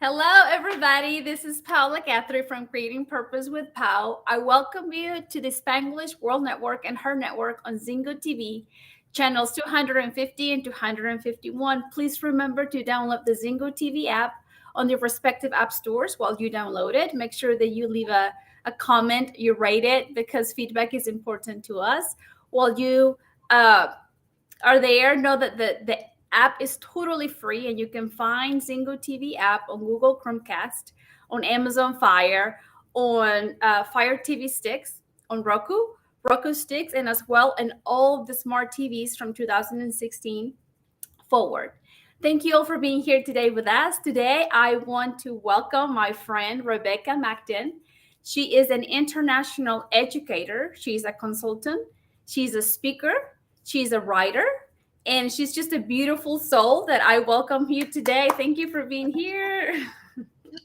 Hello, everybody. This is Paola Guthrie from Creating Purpose with Pau. I welcome you to the Spanglish World Network and Her Network on Zingo TV, channels 250 and 251. Please remember to download the Zingo TV app on your respective app stores while you download it. Make sure that you leave a comment, you rate it, because feedback is important to us. While you uh, are there, know that the app is totally free and you can find Zingo TV app on Google Chromecast, on Amazon Fire, on Fire TV sticks, on Roku sticks, and as well in all the smart TVs from 2016 forward. Thank you all for being here today with us. Today, I want to welcome my friend Rebekah Macden. She is an international educator, she's a consultant, she's a speaker, she's a writer, and she's just a beautiful soul that I welcome you today. Thank you for being here.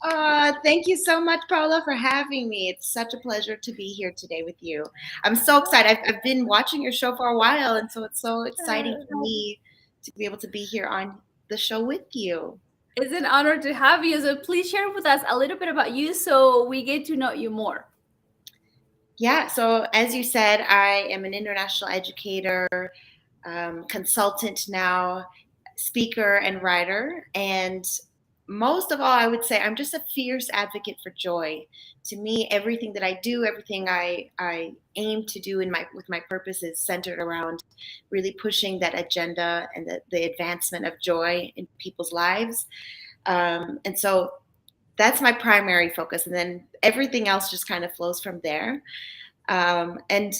Thank you so much, Paola, for having me. It's such a pleasure to be here today with you. I'm so excited. I've been watching your show for a while, and so it's so exciting for me to be able to be here on the show with you. It's an honor to have you. So please share with us a little bit about you so we get to know you more. Yeah, so as you said, I am an international educator, consultant now, speaker, and writer. And most of all, I would say I'm just a fierce advocate for joy. To me, everything that I do, everything I aim to do with my purpose is centered around really pushing that agenda and the advancement of joy in people's lives. And so that's my primary focus. And then everything else just kind of flows from there. And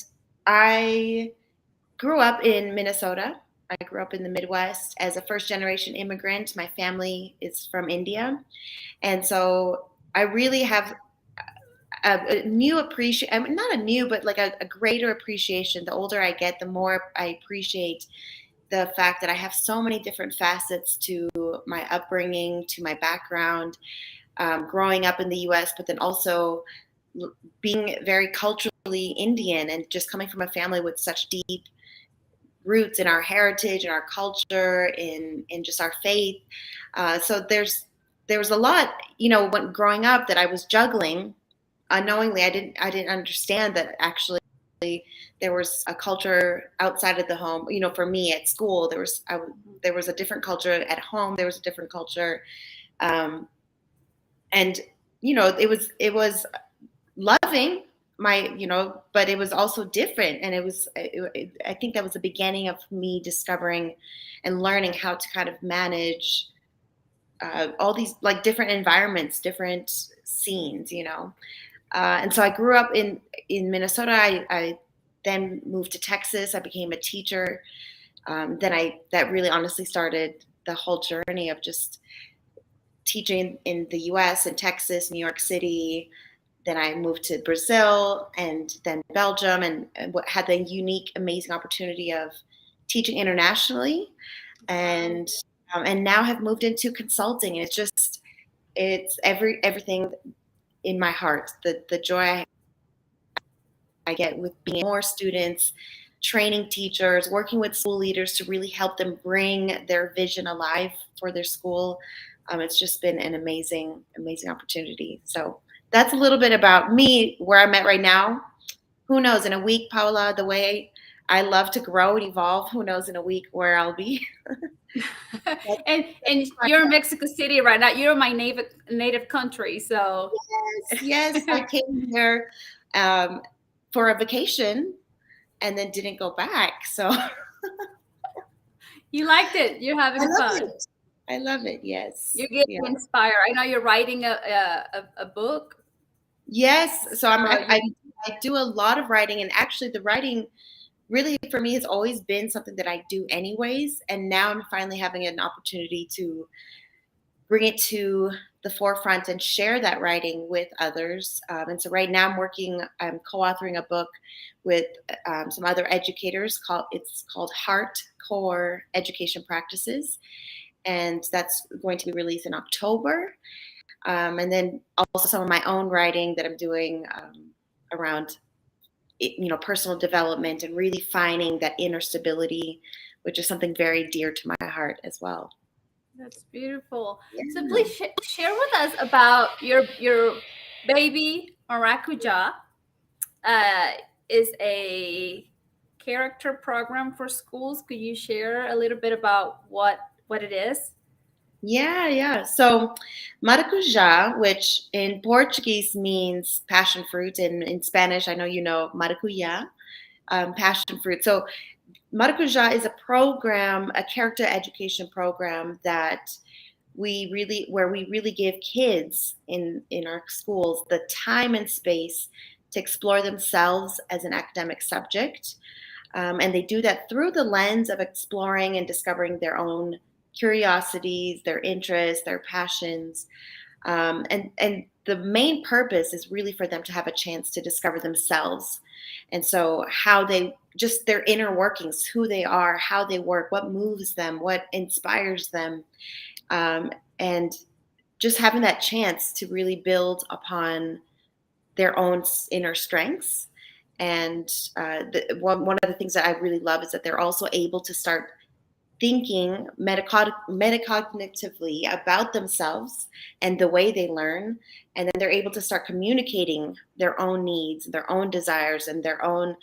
I grew up in Minnesota. I grew up in the Midwest as a first generation immigrant. My family is from India. And so I really have a new appreciation, I mean, not a new, but like a greater appreciation. The older I get, the more I appreciate the fact that I have so many different facets to my upbringing, to my background, growing up in the US, but then also being very culturally Indian and just coming from a family with such deep roots in our heritage and our culture, in just our faith. So there was a lot, when growing up that I was juggling unknowingly. I didn't understand that actually there was a culture outside of the home. For me at school, there was a different culture. At home, there was a different culture, and it was loving but it was also different, and I think that was the beginning of me discovering and learning how to kind of manage all these like different environments, different scenes, and so I grew up in Minnesota. I then moved to Texas. I became a teacher. That really honestly started the whole journey of just teaching in the US and Texas, New York City. Then I moved to Brazil and then Belgium, and had the unique, amazing opportunity of teaching internationally, and now have moved into consulting. And it's everything in my heart. The joy I get with being more students, training teachers, working with school leaders to really help them bring their vision alive for their school. It's just been an amazing, amazing opportunity. So that's a little bit about me, where I'm at right now. Who knows, in a week, Paola, the way I love to grow and evolve, who knows in a week where I'll be. and you're in Mexico City right now. You're my native country, so Yes, I came here for a vacation and then didn't go back. So you liked it. You're having fun. I love it. Yes. You're getting inspired. I know you're writing a book. Yes. So I do a lot of writing, and actually the writing really for me has always been something that I do anyways. And now I'm finally having an opportunity to bring it to the forefront and share that writing with others. And so right now I'm co-authoring a book with some other educators. It's called H.E.R Education Practices. And that's going to be released in October. And then also some of my own writing that I'm doing around personal development and really finding that inner stability, which is something very dear to my heart as well. That's beautiful. So Yeah. please share with us about your baby Maracuja. Uh, is a character program for schools. Could you share a little bit about what it is? Yeah, yeah. So, maracujá, which in Portuguese means passion fruit, and in Spanish, I know you know maracujá, passion fruit. So, maracujá is a program, a character education program that where we really give kids in our schools the time and space to explore themselves as an academic subject, and they do that through the lens of exploring and discovering their own curiosities, their interests, their passions, and the main purpose is really for them to have a chance to discover themselves, and so how they just their inner workings, who they are, how they work, what moves them, what inspires them, um, and just having that chance to really build upon their own inner strengths. And one of the things that I really love is that they're also able to start thinking metacognitively about themselves and the way they learn. And then they're able to start communicating their own needs, their own desires, and their own,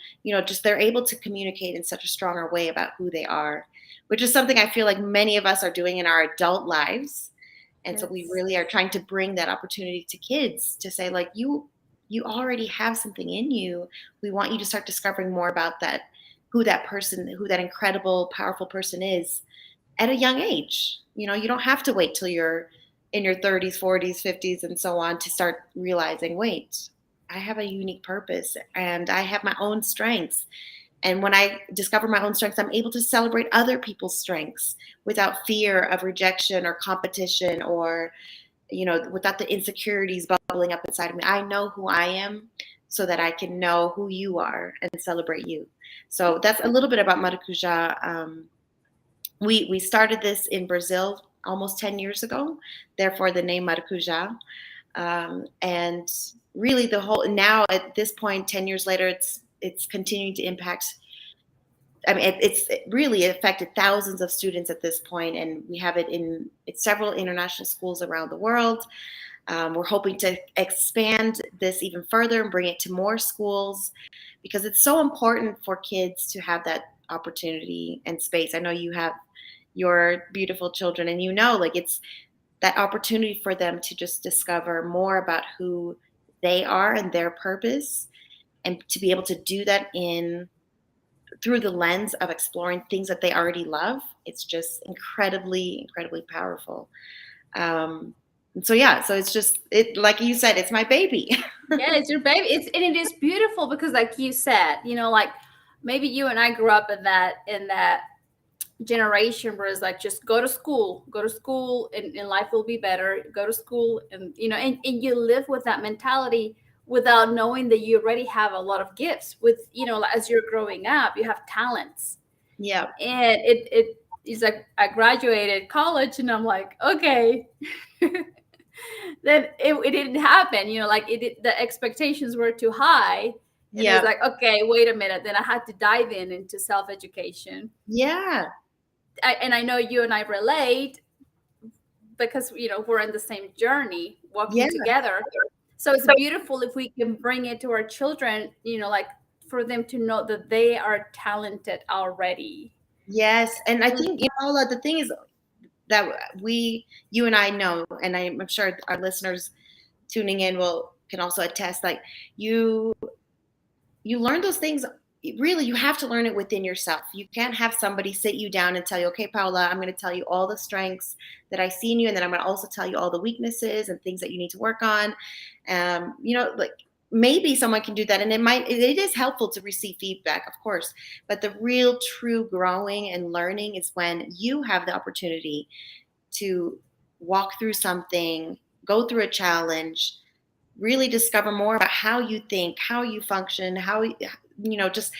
just they're able to communicate in such a stronger way about who they are, which is something I feel like many of us are doing in our adult lives. And so we Yes. really are trying to bring that opportunity to kids to say, like, you already have something in you. We want you to start discovering more about that, who that person, who that incredible, powerful person is at a young age. You don't have to wait till you're in your 30s, 40s, 50s, and so on to start realizing, wait, I have a unique purpose and I have my own strengths. And when I discover my own strengths, I'm able to celebrate other people's strengths without fear of rejection or competition, or without the insecurities bubbling up inside of me. I know who I am so that I can know who you are and celebrate you. So that's a little bit about Maracuja. We started this in Brazil almost 10 years ago, therefore the name Maracuja. And really the whole, now at this point, 10 years later, it's continuing to impact. I mean, it really affected thousands of students at this point, and we have it in several international schools around the world. We're hoping to expand this even further and bring it to more schools, because it's so important for kids to have that opportunity and space. I know you have your beautiful children, and like, it's that opportunity for them to just discover more about who they are and their purpose, and to be able to do that in through the lens of exploring things that they already love. It's just incredibly, incredibly powerful. And so yeah, so it's just it like you said, it's my baby. Yeah, it's your baby. And it is beautiful because, like you said, like maybe you and I grew up in that generation where it's like just go to school, and life will be better. Go to school, and and you live with that mentality without knowing that you already have a lot of gifts. With as you're growing up, you have talents, Yeah, and it's like I graduated college, and I'm like, okay. Then it didn't happen, like the expectations were too high, and it was yeah, like, okay, wait a minute. Then I had to dive into self-education. yeah, And I know you and I relate because we're in the same journey yeah. walking together. So it's beautiful if we can bring it to our children, like for them to know that they are talented already. Yes, and I think, Paula, the thing is that you and I know, and I'm sure our listeners tuning in will can also attest. Like, you you learn those things. Really, you have to learn it within yourself. You can't have somebody sit you down and tell you, okay, Paula, I'm going to tell you all the strengths that I see in you, and then I'm going to also tell you all the weaknesses and things that you need to work on. Like, maybe someone can do that, and it is helpful to receive feedback, of course, but the real true growing and learning is when you have the opportunity to walk through something, go through a challenge, really discover more about how you think, how you function, just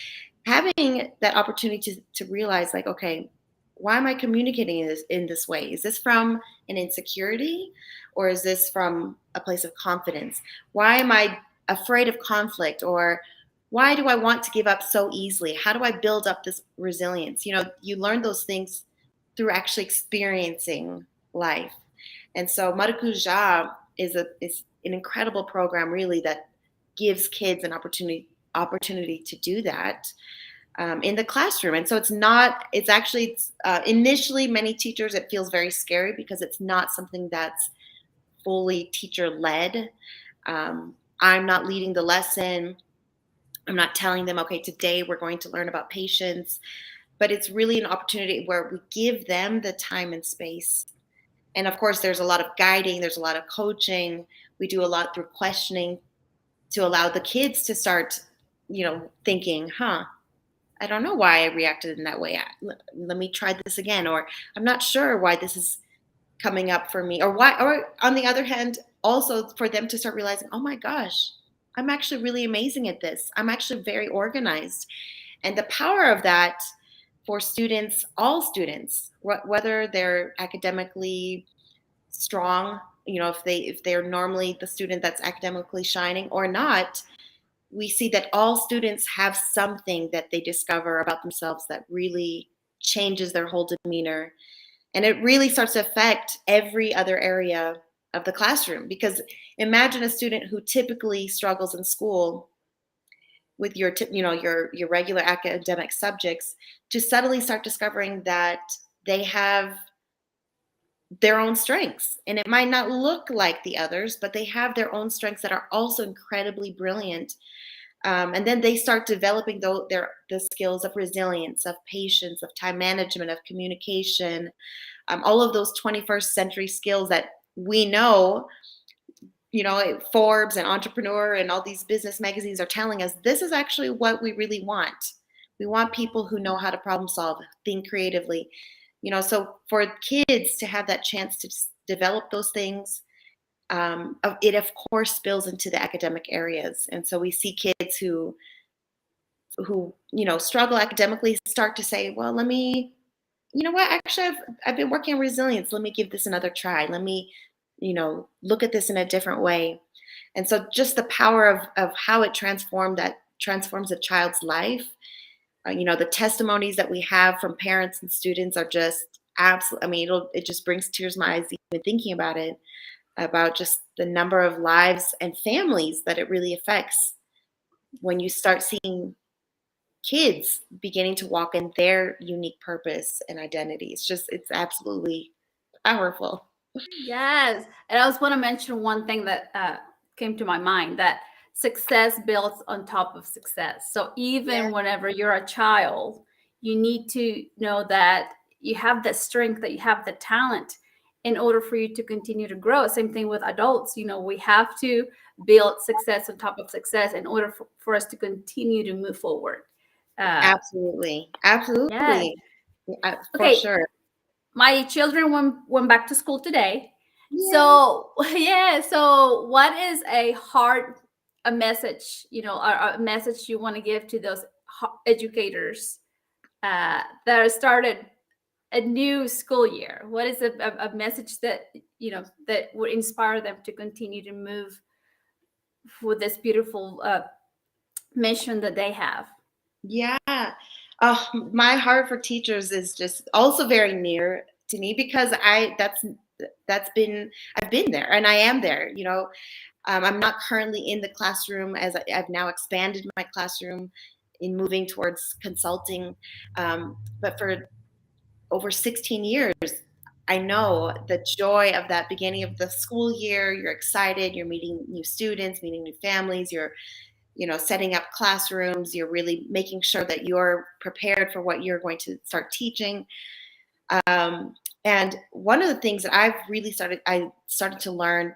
having that opportunity to realize, like, okay, why am I communicating this in this way? Is this from an insecurity, or is this from a place of confidence? Why am I afraid of conflict, or why do I want to give up so easily? How do I build up this resilience? You learn those things through actually experiencing life. And so Maracuja is an incredible program, really, that gives kids an opportunity to do that in the classroom. And so it's actually, initially, many teachers, it feels very scary because it's not something that's fully teacher led. I'm not leading the lesson. I'm not telling them, okay, today we're going to learn about patience, but it's really an opportunity where we give them the time and space. And of course, there's a lot of guiding, there's a lot of coaching. We do a lot through questioning to allow the kids to start, thinking, I don't know why I reacted in that way. Let me try this again. Or I'm not sure why this is coming up for me. Or on the other hand, also for them to start realizing, oh my gosh, I'm actually really amazing at this. I'm actually very organized. And the power of that for students, all students, whether they're academically strong, if they're normally the student that's academically shining or not, we see that all students have something that they discover about themselves that really changes their whole demeanor. And it really starts to affect every other area of the classroom. Because imagine a student who typically struggles in school with your regular academic subjects to suddenly start discovering that they have their own strengths, and it might not look like the others, but they have their own strengths that are also incredibly brilliant. And then they start developing the skills of resilience, of patience, of time management, of communication, all of those 21st century skills that we know, Forbes and Entrepreneur and all these business magazines are telling us this is actually what we really want. We want people who know how to problem solve, think creatively. So for kids to have that chance to develop those things, it of course spills into the academic areas. And so we see kids who struggle academically start to say, well, let me, what, actually I've been working on resilience. Let me give this another try. Let me, look at this in a different way. And so just the power of how it transforms a child's life. The testimonies that we have from parents and students are just absolutely, I mean, it just brings tears to my eyes even thinking about it, about just the number of lives and families that it really affects when you start seeing kids beginning to walk in their unique purpose and identity. It's absolutely powerful. Yes. And I just want to mention one thing that came to my mind, that success builds on top of success. So even Yeah, whenever you're a child, you need to know that you have the strength, that you have the talent in order for you to continue to grow. Same thing with adults. We have to build success on top of success in order for us to continue to move forward. Uh, absolutely. yes. Absolutely. For Okay. sure. My children went back to school today. Yeah. So yeah, so what is a message, a message you want to give to those educators that started a new school year? What is a message that that would inspire them to continue to move with this beautiful mission that they have? Yeah. My heart for teachers is just also very near to me because I've been there and I am there. I'm not currently in the classroom as I've now expanded my classroom in moving towards consulting. But for over 16 years, I know the joy of that beginning of the school year. You're excited, you're meeting new students, meeting new families, you're setting up classrooms, you're really making sure that you're prepared for what you're going to start teaching. And one of the things that I started to learn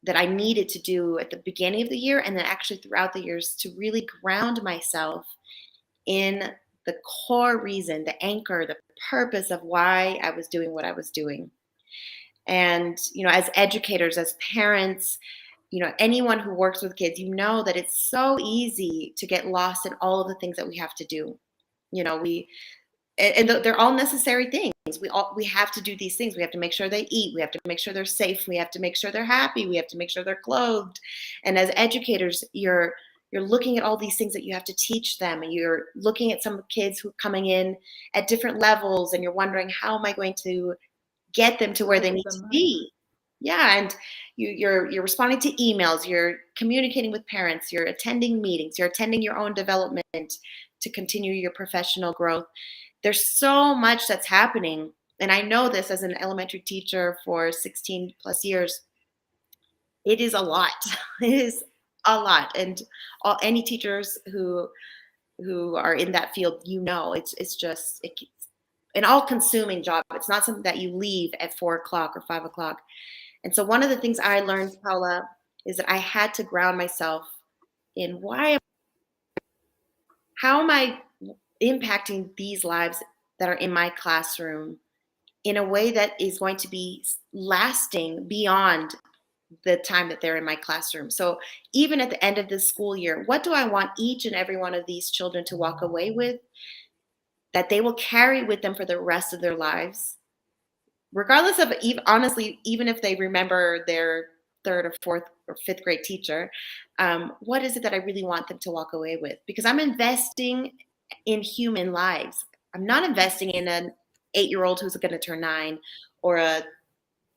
that I needed to do at the beginning of the year and then actually throughout the years to really ground myself in the core reason, the anchor, the purpose of why I was doing what I was doing. And, as educators, as parents, anyone who works with kids, that it's so easy to get lost in all of the things that we have to do. We and they're all necessary things. We have to do these things. We have to make sure they eat. We have to make sure they're safe. We have to make sure they're happy. We have to make sure they're clothed. And as educators, you're looking at all these things that you have to teach them, and you're looking at some kids who are coming in at different levels, and you're wondering, how am I going to get them to where they Focus need to them up. be. Yeah, and you're responding to emails, you're communicating with parents, you're attending meetings, you're attending your own development to continue your professional growth. There's so much that's happening, and I know this as an elementary teacher for 16 plus years. It is a lot. It is a lot, and any teachers who are in that field, it's just an all-consuming job. It's not something that you leave at 4 o'clock or 5 o'clock. And so one of the things I learned, Paula, is that I had to ground myself in how am I impacting these lives that are in my classroom in a way that is going to be lasting beyond the time that they're in my classroom. So even at the end of this school year, what do I want each and every one of these children to walk away with that they will carry with them for the rest of their lives? Regardless of, honestly, even if they remember their third or fourth or fifth grade teacher, what is it that I really want them to walk away with? Because I'm investing in human lives. I'm not investing in an 8-year-old who's going to turn 9 or a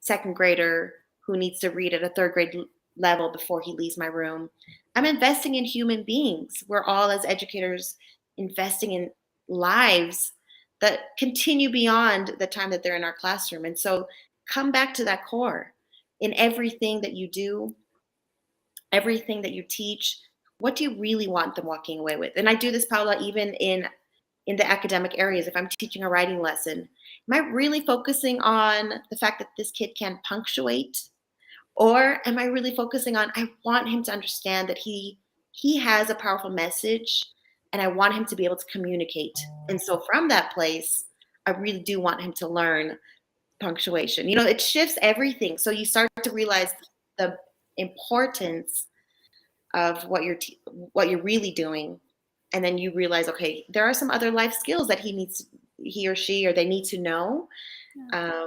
second grader who needs to read at a third grade level before he leaves my room. I'm investing in human beings. We're all, as educators, investing in lives that continue beyond the time that they're in our classroom. And so come back to that core in everything that you do, everything that you teach. What do you really want them walking away with? And I do this, Paula, even in the academic areas. If I'm teaching a writing lesson, am I really focusing on the fact that this kid can punctuate? Or am I really focusing on, I want him to understand that he has a powerful message and I want him to be able to communicate. And so from that place, I really do want him to learn punctuation. It shifts everything. So you start to realize the importance of what you're really doing. And then you realize, okay, there are some other life skills that he or she, or they need to know. Yeah.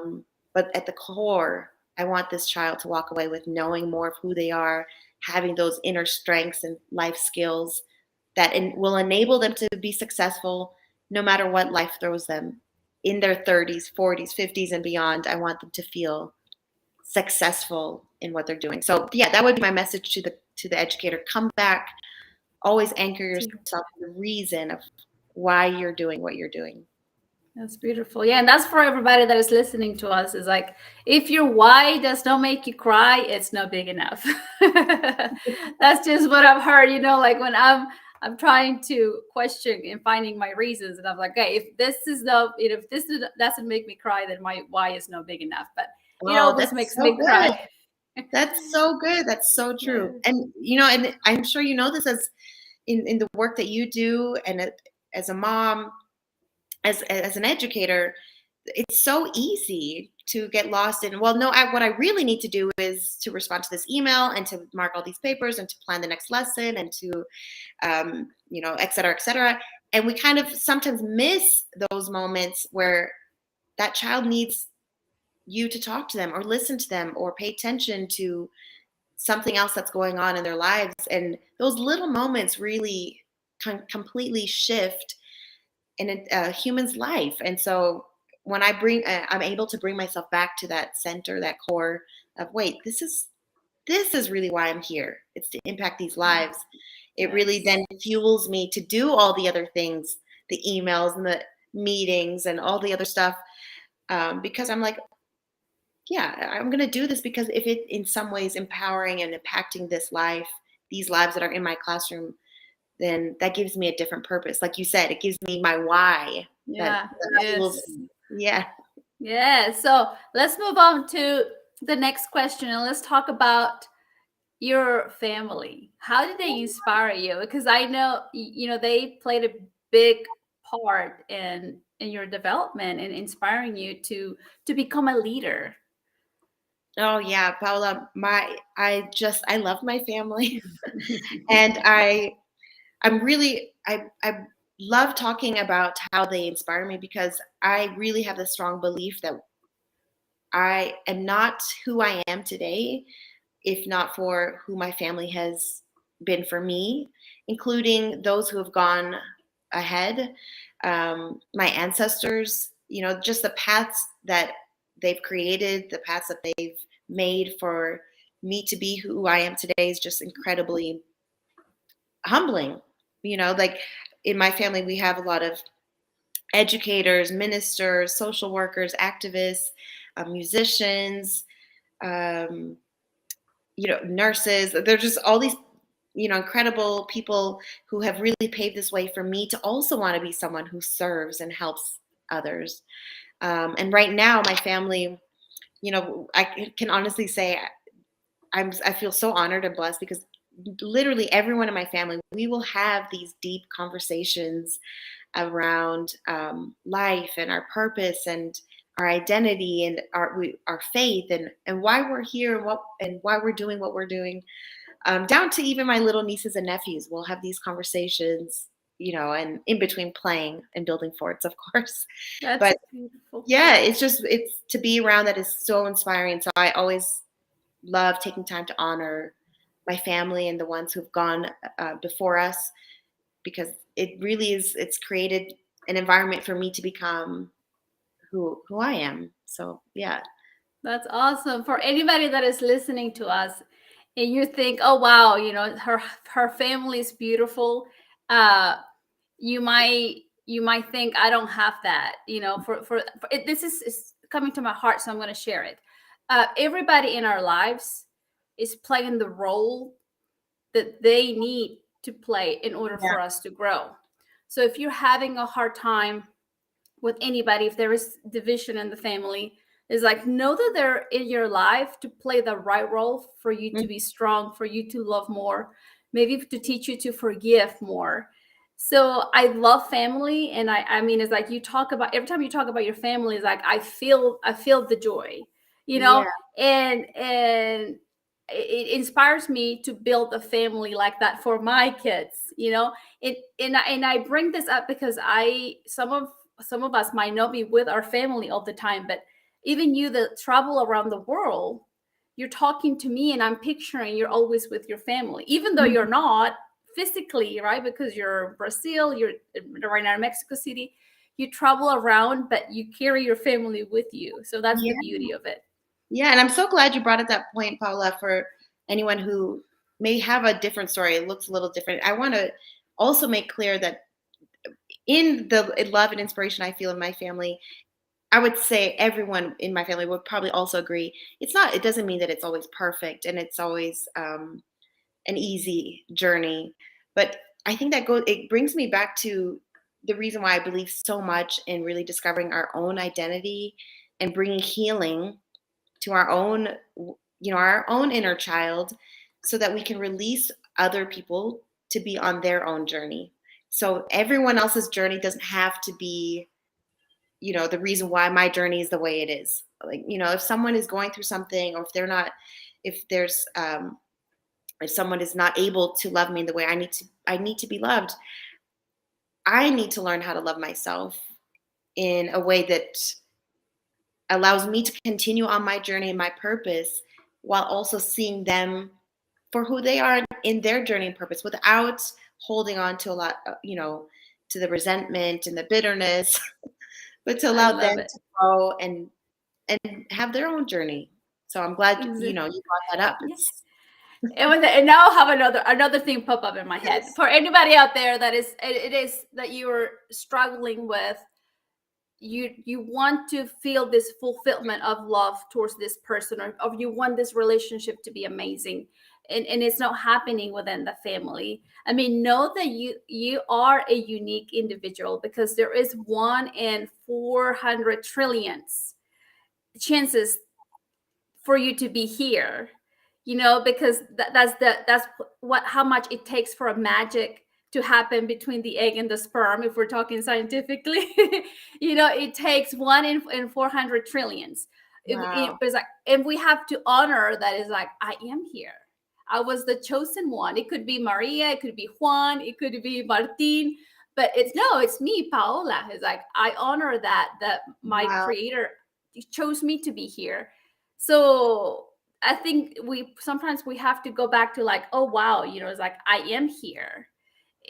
But at the core, I want this child to walk away with knowing more of who they are, having those inner strengths and life skills that will enable them to be successful no matter what life throws them in their 30s, 40s, 50s, and beyond. I want them to feel successful in what they're doing. So yeah, that would be my message to the educator. Come back, always anchor yourself in the reason of why you're doing what you're doing. That's beautiful. Yeah, and that's for everybody that is listening to us. Is like, if your why does not make you cry, it's not big enough. That's just what I've heard. Like when I'm trying to question and finding my reasons, and I'm like, okay, if this is doesn't make me cry, then my why is not big enough. But it Oh, always that's makes so me good. cry. That's so good. That's so true. Yes. And I'm sure you know this as in the work that you do, and as a mom, as an educator, it's so easy to get lost in, well, no, what I really need to do is to respond to this email and to mark all these papers and to plan the next lesson and to, et cetera, et cetera. And we kind of sometimes miss those moments where that child needs you to talk to them or listen to them or pay attention to something else that's going on in their lives. And those little moments really completely shift in a human's life. And so when I'm able to bring myself back to that center, that core of, wait, this is really why I'm here. It's to impact these lives. It really Yes. then fuels me to do all the other things, the emails and the meetings and all the other stuff, because I'm like, yeah, I'm going to do this because if it in some ways empowering and impacting these lives that are in my classroom, then that gives me a different purpose. Like you said, it gives me my why Yeah. that fuels Yes. me. Yeah. Yeah. So let's move on to the next question, and let's talk about your family. How did they inspire you? Because I know they played a big part in your development and inspiring you to become a leader. Oh yeah, Paola, I love my family. And I love talking about how they inspire me because I really have the strong belief that I am not who I am today if not for who my family has been for me, including those who have gone ahead, my ancestors, just the paths that they've created, the paths that they've made for me to be who I am today is just incredibly humbling. Like in my family, we have a lot of educators, ministers, social workers, activists, musicians, um, nurses. There's just all these, incredible people who have really paved this way for me to also want to be someone who serves and helps others. And right now, my family, I can honestly say I feel so honored and blessed because literally everyone in my family, we will have these deep conversations around life and our purpose and our identity and our faith and why we're here and why we're doing what we're doing. Down to even my little nieces and nephews, we'll have these conversations, and in between playing and building forts, of course. That's But beautiful. yeah, it's to be around that is so inspiring. So I always love taking time to honor my family and the ones who've gone before us, because it really is, it's created an environment for me to become who I am. So yeah. That's awesome. For anybody that is listening to us and you think, oh wow, her family is beautiful, uh you might think I don't have that, for it, this is coming to my heart, so I'm going to share it. Everybody in our lives is playing the role that they need to play in order Yeah. for us to grow. So if you're having a hard time with anybody, if there is division in the family, is like, know that they're in your life to play the right role for you to Mhm. be strong, for you to love more, maybe to teach you to forgive more. So I love family, and I mean, it's like you talk about, every time you talk about your family, it's like I feel the joy, you know, Yeah. and it inspires me to build a family like that for my kids. And I bring this up because some of us might not be with our family all the time, but even you that travel around the world, you're talking to me and I'm picturing you're always with your family, even though you're Mhm. not physically, right? Because you're in Brazil, you're right now in Mexico City, you travel around, but you carry your family with you. So that's the Yeah. beauty of it. Yeah, and I'm so glad you brought up that point, Paula. For anyone who may have a different story, it looks a little different. I want to also make clear that in the love and inspiration I feel in my family, I would say everyone in my family would probably also agree. It doesn't mean that it's always perfect and it's always an easy journey. But I think it brings me back to the reason why I believe so much in really discovering our own identity and bringing healing to our own inner child, so that we can release other people to be on their own journey. So everyone else's journey doesn't have to be, the reason why my journey is the way it is. Like, if someone is going through something, or if there's if someone is not able to love me in the way I need to be loved, I need to learn how to love myself in a way that allows me to continue on my journey and my purpose, while also seeing them for who they are in their journey and purpose, without holding on to a lot, to the resentment and the bitterness, but to I allow love them it. to grow and have their own journey. So I'm glad you Exactly. brought that up. Yeah. It's And now I have another thing pop up in my head. yes. For anybody out there that it is that you're struggling with, you want to feel this fulfillment of love towards this person, or you want this relationship to be amazing, and it's not happening within the family. I mean, know that you are a unique individual, because there is 1 in 400 trillions chances for you to be here, because that's what how much it takes for a magic to happen between the egg and the sperm, if we're talking scientifically. It takes 1 in 400 trillions. Wow. It's like, and we have to honor that. Is like, I am here, I was the chosen one. It could be Maria, it could be Juan, it could be Martin, but it's me, Paola. It's like, I honor that my Wow. creator chose me to be here. So I think we sometimes we have to go back to like, oh wow, it's like, I am here,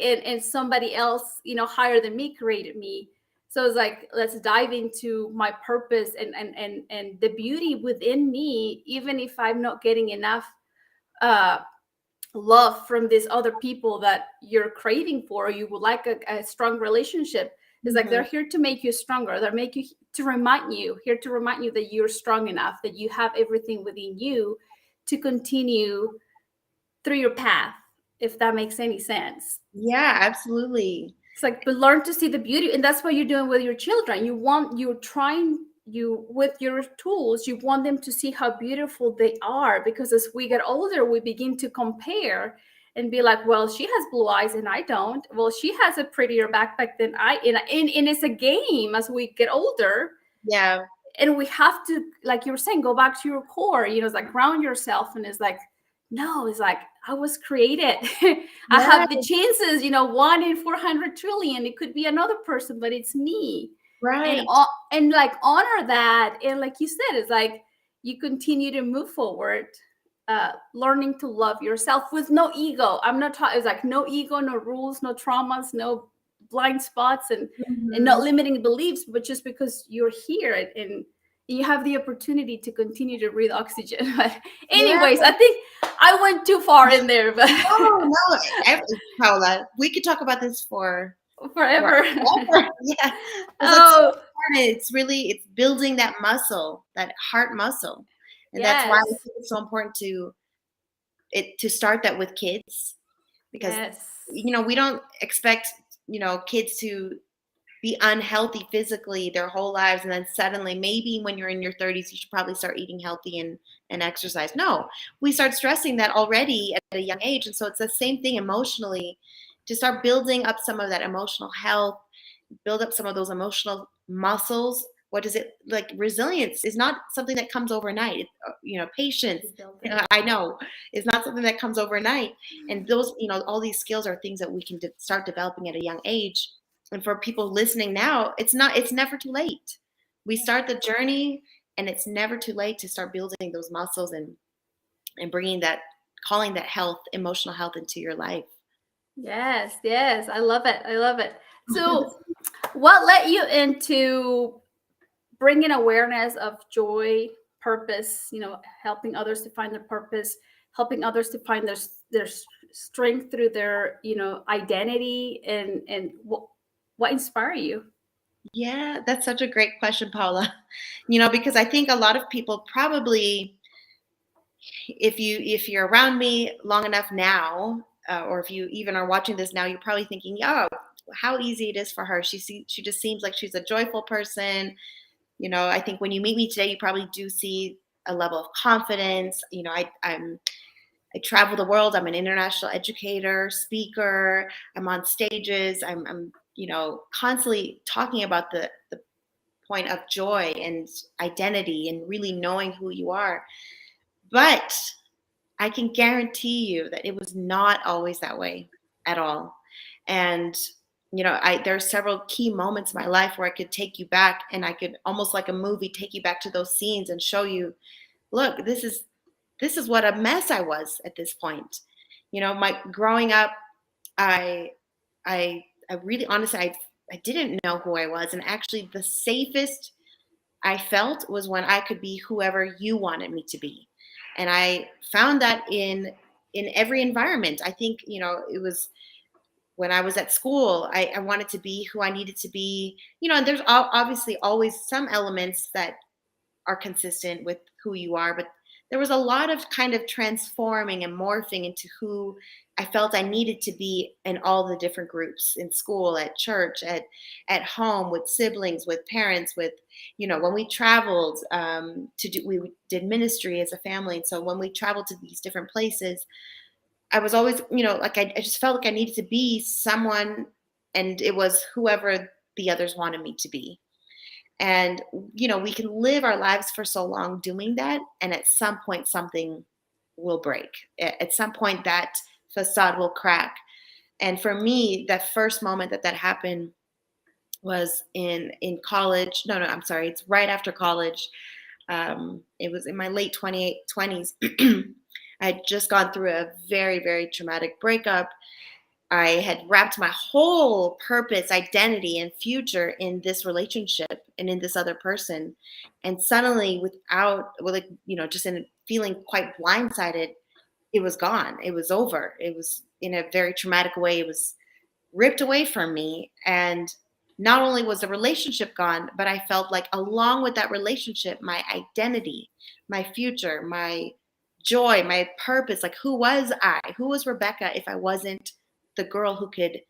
and somebody else, higher than me created me. So it's like, let's dive into my purpose and the beauty within me, even if I'm not getting enough uh, love from these other people that you're craving for, or you would like a strong relationship. It's like Mm-hmm. they're here to make you stronger. They're make you to remind you here to remind you that you're strong enough, that you have everything within you to continue through your path, if that makes any sense. Yeah, absolutely. It's like, but learn to see the beauty, and that's what you're doing with your children. You're trying, you with your tools, you want them to see how beautiful they are, because as we get older, we begin to compare and be like, well, she has blue eyes and I don't. Well, she has a prettier backpack than I. And it's a game as we get older, Yeah. and we have to, like you were saying, go back to your core. It's like ground yourself, and it's like, no, it's like, I was created. I Yeah. have the chances, 1 in 400 trillion. It could be another person, but it's me. and Right. and like honor that, and like you said, it's like you continue to move forward, learning to love yourself with no ego. I'm not talking, it's like no ego, no rules, no traumas, no blind spots, and not Mm-hmm. limiting beliefs, but just because you're here, and you have the opportunity to continue to breathe oxygen. But Yeah. anyways, I think I went too far in there, but No, no, Paola, we could talk about this for forever. forever. Yeah, because it's so Oh, important. It's building that muscle, that heart muscle, and that's why I yes, think it's so important to start that with kids, because yes, we don't expect kids to be unhealthy physically their whole lives, and then suddenly maybe when you're in your 30s you should probably start eating healthy and exercise. No, we start stressing that already at a young age, and so it's the same thing emotionally, to start building up some of that emotional health, build up some of those emotional muscles. What is it like? Resilience is not something that comes overnight. Patience, you build it. I know, is not something that comes overnight. And those, all these skills are things that we can start developing at a young age. And for people listening now, it's never too late. We start the journey, and it's never too late to start building those muscles and bringing that, calling that health, emotional health into your life. Yes, yes, I love it. I love it. So, what led you into bringing awareness of joy, purpose? Helping others to find their purpose, helping others to find their strength through their identity, and what inspire you? Yeah, that's such a great question, Paula. Because I think a lot of people probably, if you're around me long enough now, or if you even are watching this now, you're probably thinking, "Oh, how easy it is for her. She just seems like she's a joyful person." I think when you meet me today, you probably do see a level of confidence. I travel the world. I'm an international educator, speaker. I'm on stages. I'm constantly talking about the point of joy and identity and really knowing who you are. But I can guarantee you that it was not always that way at all. And there are several key moments in my life where I could take you back, and I could, almost like a movie, take you back to those scenes and show you, look, this is what a mess I was at this point. My growing up, I I really, honestly, I didn't know who I was, and actually the safest I felt was when I could be whoever you wanted me to be. And I found that in every environment. I think, it was when I was at school, I wanted to be who I needed to be. And there's obviously always some elements that are consistent with who you are, but there was a lot of kind of transforming and morphing into who I felt I needed to be in all the different groups, in school, at church, at home, with siblings, with parents, with when we traveled, we did ministry as a family, and so when we traveled to these different places, I was always, like, I just felt like I needed to be someone, and it was whoever the others wanted me to be. And, we can live our lives for so long doing that. And at some point, something will break. At some point, that facade will crack. And for me, that first moment that happened was in college. No, I'm sorry. It's right after college. It was in my late 20s. I had just gone through a very, very traumatic breakup. I had wrapped my whole purpose, identity, and future in this relationship and in this other person. And suddenly, like, just in feeling quite blindsided, it was gone. It was over. It was in a very traumatic way. It was ripped away from me. And not only was the relationship gone, but I felt like along with that relationship, my identity, my future, my joy, my purpose, like who was I? Who was Rebekah if I wasn't the girl who could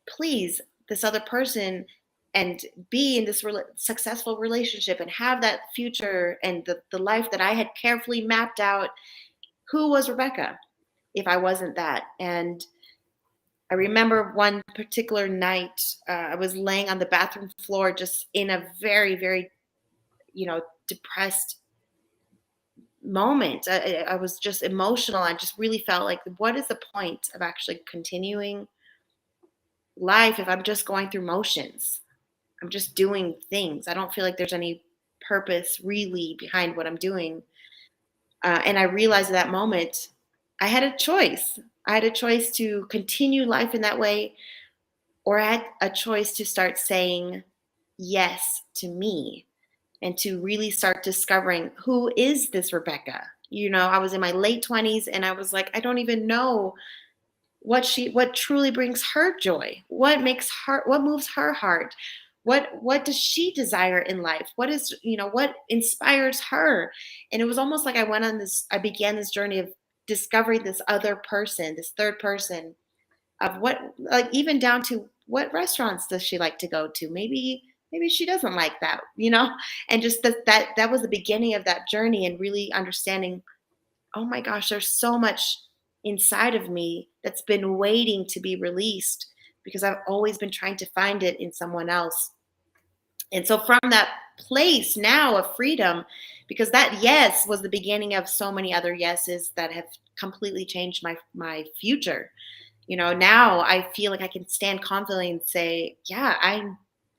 please this other person and be in this successful relationship and have that future and the life that I had carefully mapped out? Who was Rebekah if I wasn't that? And I remember one particular night, I was laying on the bathroom floor, just in a very, very, depressed moment. I was just emotional. I just really felt like, what is the point of actually continuing life if I'm just going through motions? I'm just doing things. I don't feel like there's any purpose really behind what I'm doing. And I realized at that moment, I had a choice. I had a choice to continue life in that way, or I had a choice to start saying yes to me and to really start discovering, who is this Rebekah? I was in my late 20s and I was like, I don't even know what truly brings her joy. What moves her heart? What does she desire in life? What inspires her? And it was almost like I began this journey of discovering this other person, this third person, of what, like, even down to what restaurants does she like to go to. Maybe she doesn't like that. And just that was the beginning of that journey, and really understanding, oh my gosh, there's so much inside of me that's been waiting to be released, because I've always been trying to find it in someone else. And so from that place now of freedom, because that yes was the beginning of so many other yeses that have completely changed my future. Now I feel like I can stand confidently and say, yeah,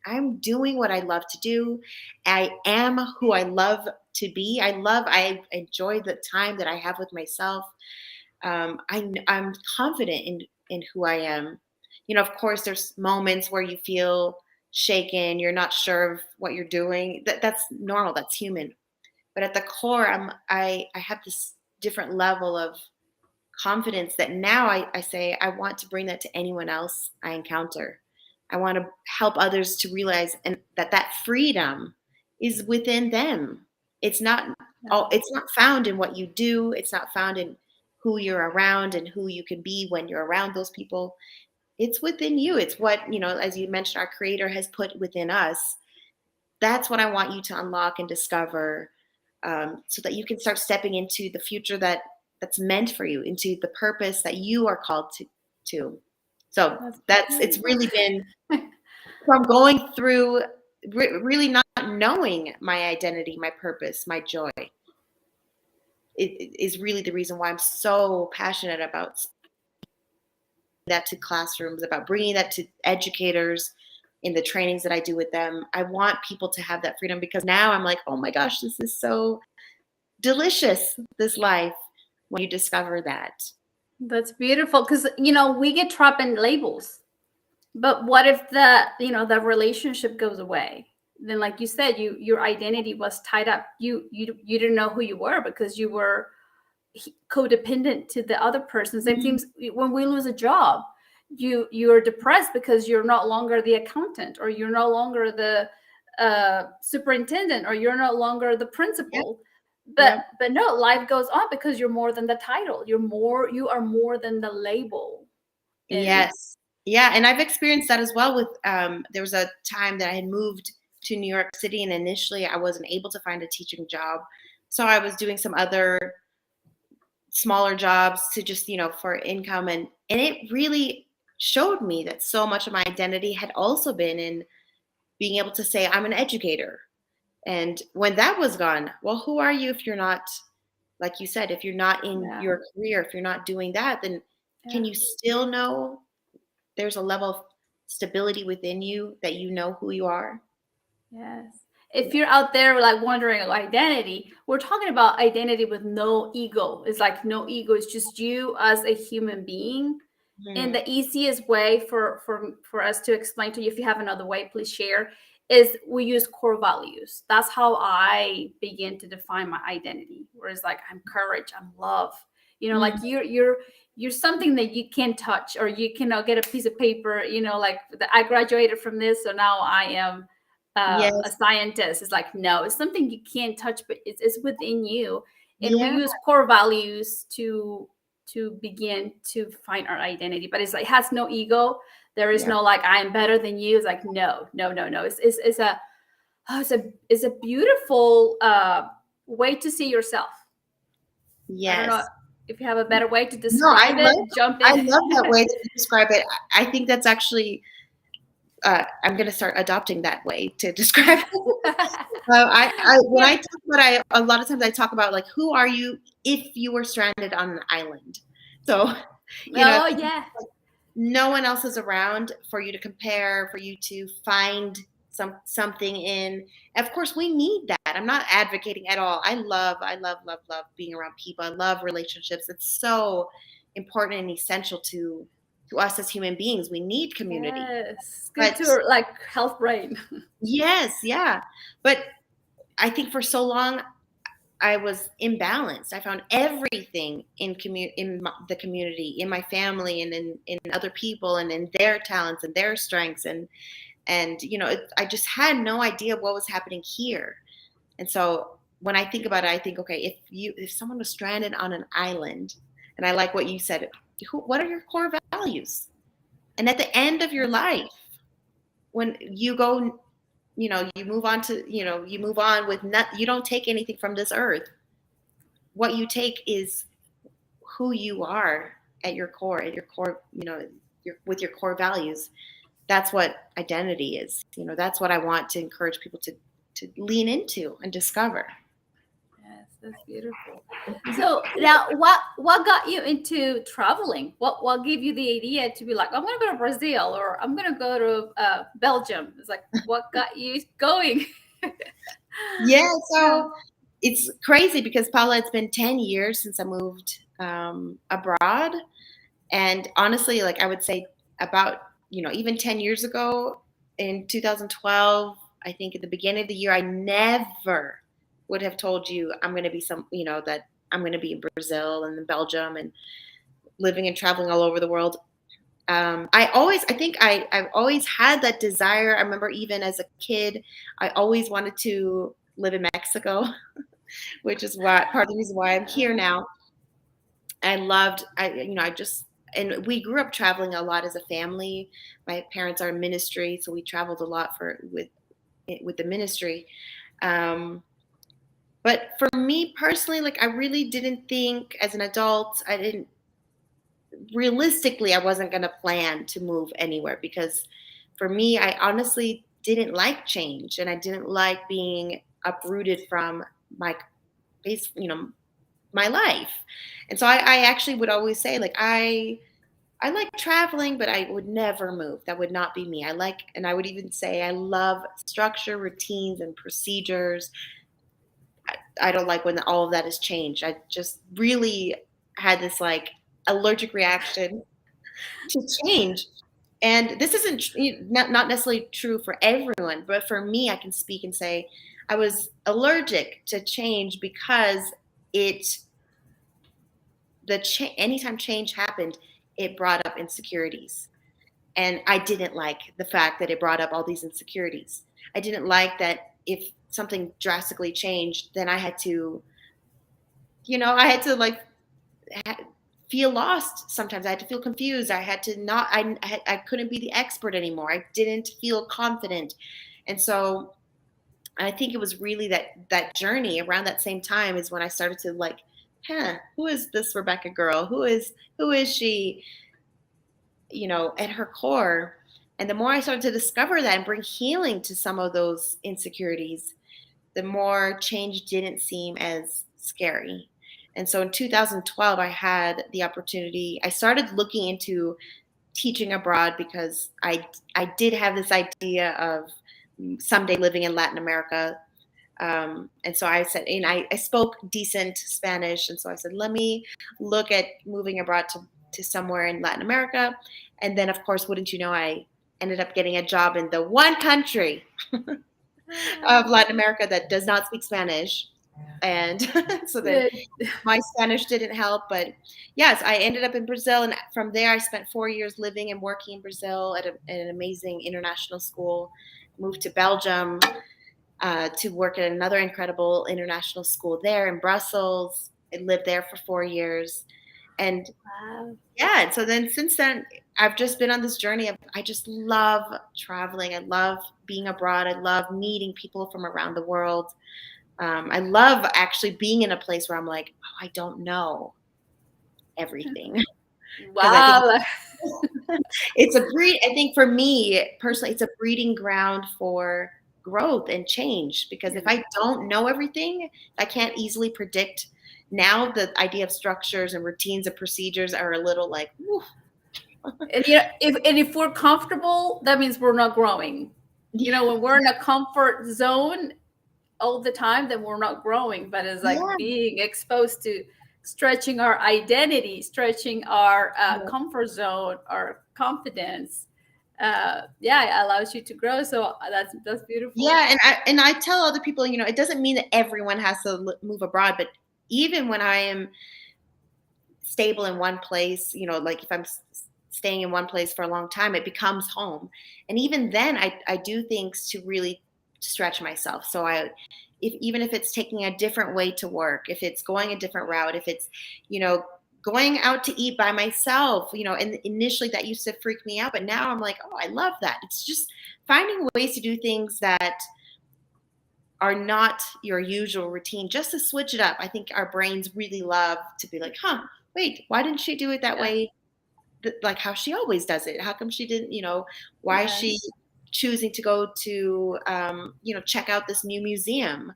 I'm doing what I love to do. I am who I love to be. I enjoy the time that I have with myself. I'm confident in who I am. Of course, there's moments where you feel shaken. You're not sure of what you're doing. That's normal. That's human. But at the core, I have this different level of confidence that now I say I want to bring that to anyone else I encounter. I want to help others to realize and that freedom is within them. It's not it's not found in what you do. It's not found in who you're around and who you can be when you're around those people. It's within you. It's what, as you mentioned, our creator has put within us. That's what I want you to unlock and discover, so that you can start stepping into the future that's meant for you, into the purpose that you are called to. So it's really been from going through really not knowing my identity, my purpose, my joy. It is really the reason why I'm so passionate about that to classrooms, about bringing that to educators in the trainings that I do with them. I want people to have that freedom, because now I'm like, oh my gosh, this is so delicious, this life, when you discover that. That's beautiful, because we get trapped in labels. But what if the relationship goes away? Then, like you said, your identity was tied up. You didn't know who you were because you were codependent to the other person. Same things when we lose a job. You're depressed because you're no longer the accountant, or you're no longer the superintendent, or you're no longer the principal. But no, life goes on because you're more than the title. You are more than the label. Yes. Yeah. And I've experienced that as well with, there was a time that I had moved to New York City, and initially I wasn't able to find a teaching job. So I was doing some other smaller jobs to just, for income. And it really showed me that so much of my identity had also been in being able to say, I'm an educator. And when that was gone, well, who are you if you're not, like you said, if you're not in your career, if you're not doing that, then can you still know there's a level of stability within you that you know who you are? Yes. If you're out there like wondering identity, we're talking about identity with no ego. It's like no ego. It's just you as a human being And Mhm. the easiest way for us to explain to you, if you have another way, please share, is we use core values. That's how I begin to define my identity. Whereas like I'm courage, I'm love. Like Mhm. you're something that you can't touch, or you cannot get a piece of paper. Like I graduated from this, so now I am a Yes. scientist. It's like, no, it's something you can't touch, but it's within you. And we Yeah. use core values to begin to find our identity. But it's like, it has no ego. There is Yeah. no like, I am better than you. It's like, no, no, no, no. It's a it's a beautiful way to see yourself. I don't know Yes. if you have a better way to No, I describe love it. Jump I in. love that way that you describe it. I think that's actually I'm going to start adopting that way to describe it. I when I Yeah. talk about a lot of times I talk about like who are you if you were stranded on an island. So, if Oh yeah. no one else is around for you to compare, for you to find something in. Of course, we need that. I'm not advocating at all. I love being around people. I love relationships. It's so important and essential to us as human beings. We need community. Yes. Good But to like health brain. yes, yeah. But I think for so long I was imbalanced. I found everything the community, in my family, and in other people, and in their talents and their strengths, and I just had no idea what was happening here. And so when I think about it, I think, okay, if someone was stranded on an island, and I like what you said, what are your core values? And at the end of your life, when you go, you move on to, you move on with you don't take anything from this earth. What you take is who you are at your core, with your core values. That's what identity is. That's what I want to encourage people to lean into and discover. Yes, that's beautiful. So now, what got you into traveling? What gave you the idea to be like, I'm gonna go to Brazil, or I'm gonna go to Belgium? It's like, what got you going? Yeah, Yeah. so it's crazy because Paula, it's been 10 years since I moved abroad. And honestly, like I would say about, even 10 years ago in 2012, I think at the beginning of the year, I never would have told you I'm going to be that I'm going to be in Brazil and in Belgium and living and traveling all over the world. I've always had that desire. I remember even as a kid, I always wanted to live in Mexico, which is why part of the reason why I'm here now. I loved, I just, and we grew up traveling a lot as a family. My parents are in ministry, so we traveled a lot with the ministry. Um, but for me personally, like I really didn't think as an adult, I didn't realistically, I wasn't going to plan to move anywhere because for me, I honestly didn't like change and I didn't like being uprooted from my base, my life. And so I actually would always say like I like traveling, but I would never move. That would not be me. And I would even say I love structure, routines, and procedures. I don't like when all of that is changed. I just really had this like allergic reaction to change. And this isn't not necessarily true for everyone, but for me, I can speak and say I was allergic to change because it anytime change happened, it brought up insecurities. And I didn't like the fact that it brought up all these insecurities. I didn't like that if something drastically changed, then I had to like feel lost sometimes. I had to feel confused. I had to not, I couldn't be the expert anymore. I didn't feel confident. And so I think it was really that journey around that same time is when I started to like, who is this Rebekah girl? Who is she, at her core? And the more I started to discover that and bring healing to some of those insecurities, the more change didn't seem as scary. And so in 2012, I had the opportunity. I started looking into teaching abroad because I did have this idea of someday living in Latin America. And so I said, and I spoke decent Spanish. And so I said, let me look at moving abroad to somewhere in Latin America. And then, of course, wouldn't you know, I ended up getting a job in the one country of Latin America that does not speak Spanish. And so then Yeah. my Spanish didn't help. But yes, I ended up in Brazil. And from there, I spent 4 years living and working in Brazil at an amazing international school. Moved to Belgium to work at another incredible international school there in Brussels. I lived there for 4 years. And Wow. yeah, and so then since then, I've just been on this journey of I just love traveling. I love being abroad. I love meeting people from around the world. I love actually being in a place where I'm like, oh, I don't know everything because I think Wow. it's a breed. I think for me personally, it's a breeding ground for growth and change. Because if I don't know everything, I can't easily predict. Now the idea of structures and routines and procedures are a little like, whew. And if we're comfortable, that means we're not growing. When we're in a comfort zone all the time, then we're not growing. But it's like Yeah, being exposed to stretching our identity, stretching our comfort zone, our confidence. Yeah, it allows you to grow. So that's beautiful. yeah, and I tell other people, it doesn't mean that everyone has to move abroad, but even when I am stable in one place, like if I'm staying in one place for a long time, it becomes home. And even then, I do things to really stretch myself. So even if it's taking a different way to work, if it's going a different route, if it's, going out to eat by myself, and initially that used to freak me out, but now I'm like, oh, I love that. It's just finding ways to do things that are not your usual routine, just to switch it up. I think our brains really love to be like, wait, why didn't she do it that Yeah. way? Like how she always does it. How come she didn't, why is she Yes. choosing to go to, check out this new museum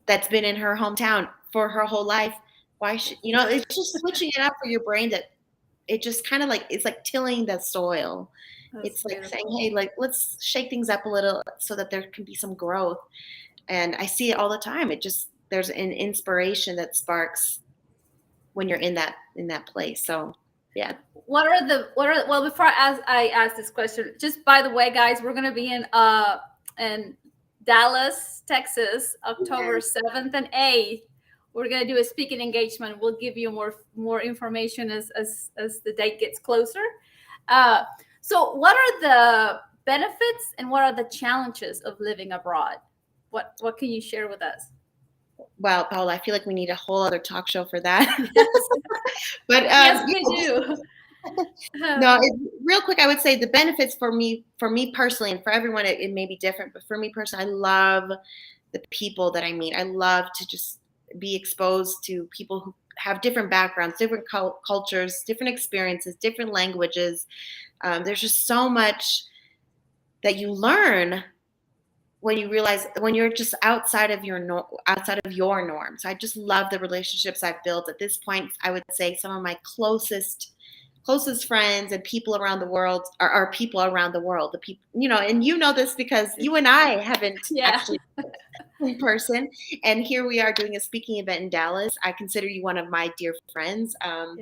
that's been in her hometown for her whole life? Why should, it's just switching it up for your brain that it just kind of like, it's like tilling the soil. That's It's like saying, beautiful. hey, like, let's shake things up a little so that there can be some growth. And I see it all the time. There's an inspiration that sparks when you're in that place. So yeah. Well, before I ask this question, just by the way, guys, we're gonna be in Dallas, Texas, October 7th and 8th. We're gonna do a speaking engagement. We'll give you more information as the date gets closer. Uh, so what are the benefits and what are the challenges of living abroad? What can you share with us? Well, Paola, I feel like we need a whole other talk show for that. Yes, But yes, we do. no, real quick, I would say the benefits for me personally, and for everyone, it may be different. But for me personally, I love the people that I meet. I love to just be exposed to people who have different backgrounds, different cultures, different experiences, different languages. There's just so much that you learn when you realize when you're just outside of your norm. So I just love the relationships I've built. At this point, I would say some of my closest friends and people around the world are people around the world. The people, and this because you and I haven't Yeah. actually in person, and here we are doing a speaking event in Dallas. I consider you one of my dear friends, Yes.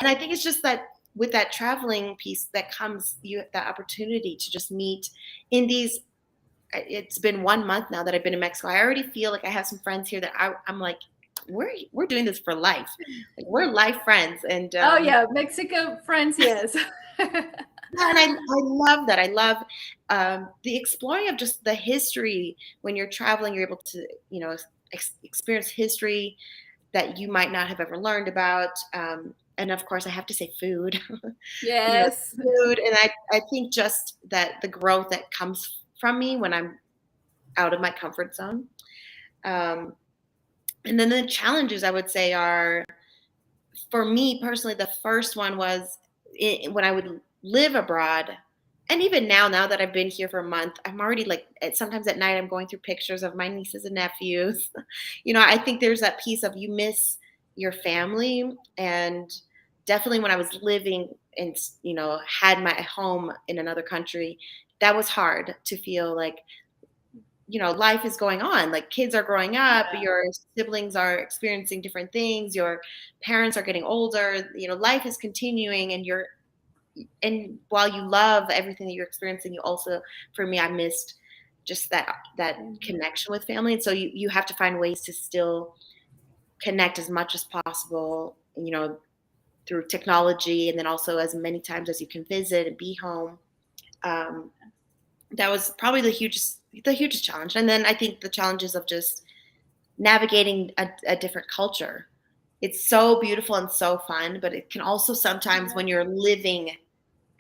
and I think it's just that with that traveling piece that comes you that opportunity to just meet in these. It's been 1 month now that I've been in Mexico. I already feel like I have some friends here that I'm like, we're doing this for life. Like we're life friends, and Oh yeah, Mexico friends, yes. yeah, and I love that. I love the exploring of just the history. When you're traveling, you're able to experience history that you might not have ever learned about. And of course, I have to say food. Yes. Food, and I think just that the growth that comes from me when I'm out of my comfort zone. Um, and then the challenges I would say are, for me personally, the first one was when I would live abroad. And even now that I've been here for a month, I'm already like, sometimes at night, I'm going through pictures of my nieces and nephews. I think there's that piece of you miss your family. And definitely when I was living and, had my home in another country, that was hard to feel like life is going on. Like kids are growing up, your siblings are experiencing different things, your parents are getting older, life is continuing, and while you love everything that you're experiencing, you also, for me, I missed just that connection with family. And so you have to find ways to still connect as much as possible, through technology, and then also as many times as you can visit and be home. Um, that was probably the hugest challenge. And then I think the challenges of just navigating a different culture. It's so beautiful and so fun, but it can also sometimes, when you're living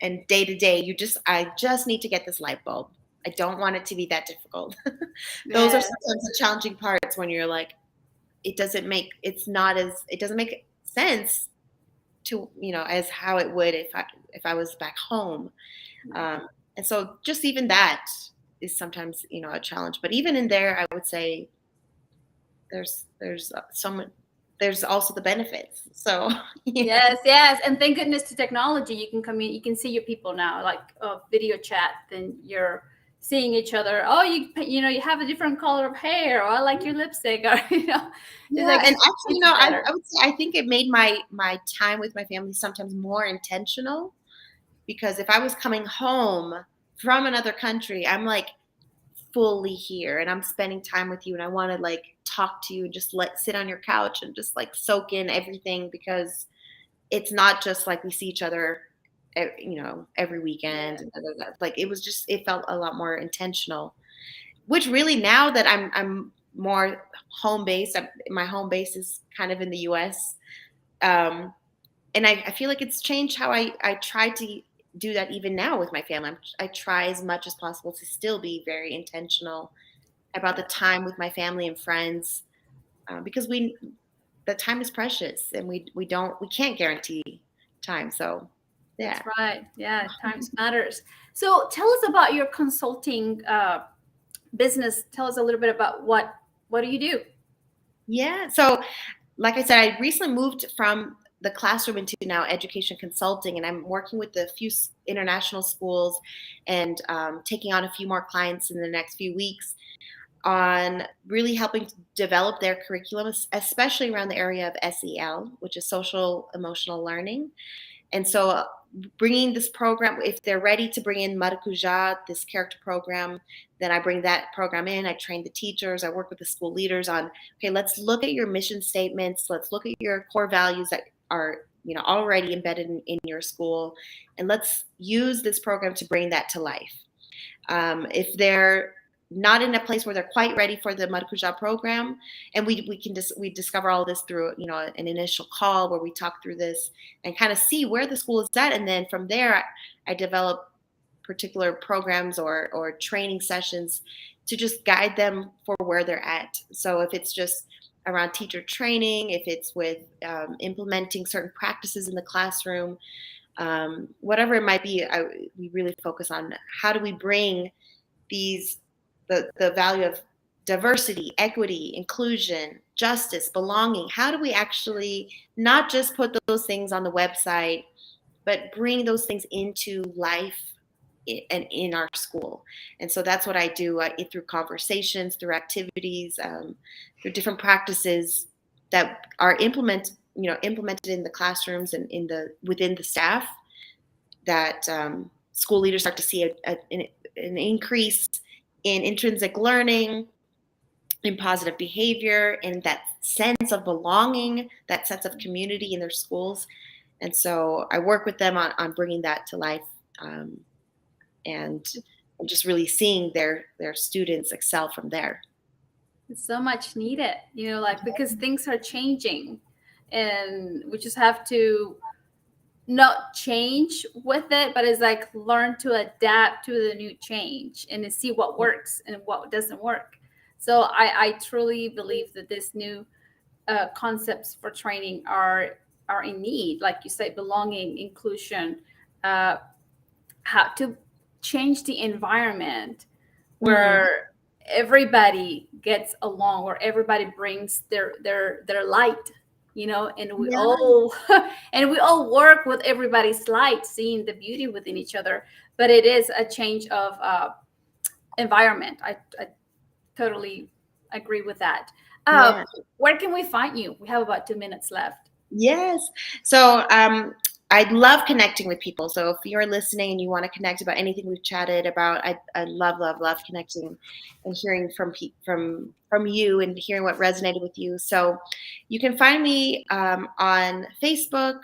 and day to day, I just need to get this light bulb. I don't want it to be that difficult. Those are Yes. sometimes the challenging parts, when you're like, it doesn't make sense to, as how it would if I was back home. And so just even that is sometimes, a challenge. But even in there, I would say there's so much, there's also the benefits. So yeah. Yes, yes, and thank goodness to technology. You can come in, you can see your people now, like video chat. Then you're seeing each other. Oh, you have a different color of hair. Or I like your lipstick. Or it's Yeah, like and it's actually, much better. I would say I think it made my time with my family sometimes more intentional, because if I was coming home from another country, I'm like fully here and I'm spending time with you, and I want to like talk to you and just sit on your couch and just like soak in everything, because it's not just like we see each other every weekend, Yeah, and like it felt a lot more intentional, which really, now that I'm more home based, my home base is kind of in the US. um and I feel like it's changed how I try to do that even now with my family. I try as much as possible to still be very intentional about the time with my family and friends, because the time is precious, and we can't guarantee time. So that's yeah. right. Yeah, times matters. So tell us about your consulting business. Tell us a little bit about what do you do? Yeah. So like I said, I recently moved from the classroom into now education consulting, and I'm working with a few international schools, and taking on a few more clients in the next few weeks on really helping to develop their curriculum, especially around the area of SEL, which is social emotional learning. And so, bringing this program, if they're ready to bring in Maracuja, this character program, then I bring that program in. I train the teachers. I work with the school leaders on, okay, let's look at your mission statements. Let's look at your core values that are, already embedded in your school, and let's use this program to bring that to life. If they're not in a place where they're quite ready for the Maracuja program, and we discover all this through an initial call where we talk through this and kind of see where the school is at, and then from there I develop particular programs or training sessions to just guide them for where they're at. So if it's just around teacher training, if it's with implementing certain practices in the classroom, whatever it might be, we really focus on how do we bring these the value of diversity, equity, inclusion, justice, belonging. How do we actually not just put those things on the website, but bring those things into life and in our school? And so that's what I do, through conversations, through activities, through different practices that are implemented in the classrooms and within the staff, that school leaders start to see an increase in intrinsic learning, in positive behavior, in that sense of belonging, that sense of community in their schools. And so I work with them on bringing that to life, and just really seeing their students excel from there. It's so much needed, like because things are changing, and we just have to not change with it, but it's like learn to adapt to the new change and to see what works and what doesn't work. So I truly believe that this new concepts for training are in need, like you say, belonging, inclusion, uh, how to change the environment Mm-hmm. where everybody gets along, where everybody brings their light, and we Yeah. all and we all work with everybody's light, seeing the beauty within each other. But it is a change of environment. I totally agree with that. Yeah. Where can we find you? We have about 2 minutes left. Yes. So I love connecting with people. So if you're listening and you want to connect about anything we've chatted about, I love, love, love connecting and hearing from you and hearing what resonated with you. So you can find me on Facebook.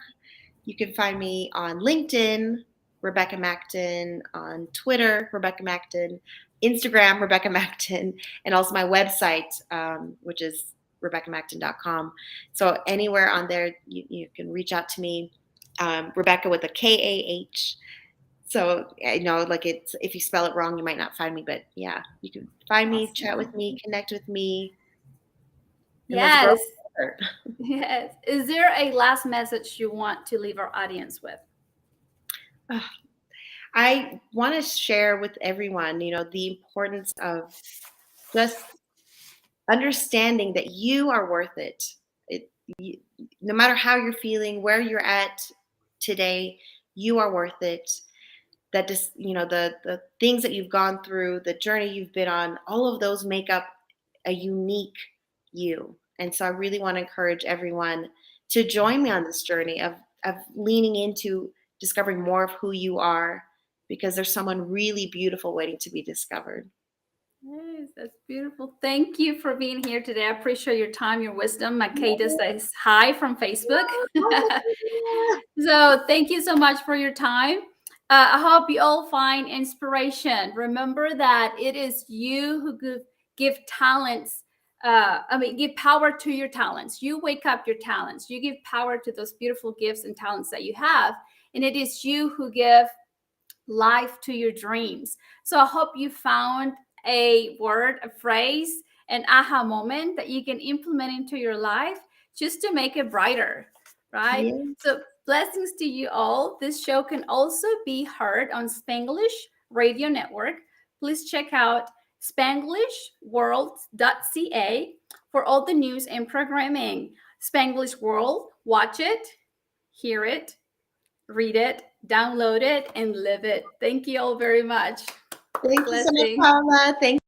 You can find me on LinkedIn, Rebekah Macden, on Twitter, Rebekah Macden, Instagram, Rebekah Macden, and also my website, which is RebekahMacden.com. So anywhere on there, you can reach out to me, Rebekah with a K-A-H. So I know, like, it's, if you spell it wrong, you might not find me, but yeah, you can find me, chat with Awesome. me, connect with me, and let's grow Yes. together. Yes. Is there a last message you want to leave our audience with? I want to share with everyone, the importance of just understanding that you are worth it. You, no matter how you're feeling, where you're at today, you are worth it. That just, the things that you've gone through, the journey you've been on, all of those make up a unique you. And so I really want to encourage everyone to join me on this journey of leaning into discovering more of who you are, because there's someone really beautiful waiting to be discovered. Yes, that's beautiful. Thank you for being here today. I appreciate your time, your wisdom. My Kata says hi from Facebook. So thank you so much for your time. I hope you all find inspiration. Remember that it is you who give talents. Give power to your talents. You wake up your talents. You give power to those beautiful gifts and talents that you have. And it is you who give life to your dreams. So I hope you found a word, a phrase, an aha moment that you can implement into your life just to make it brighter, right? Yeah. So blessings to you all. This show can also be heard on Spanglish Radio Network. Please check out spanglishworld.ca for all the news and programming. Spanglish World, watch it, hear it, read it, download it, and live it. Thank you all very much. Thank you so much, Blessing. Paola. Thank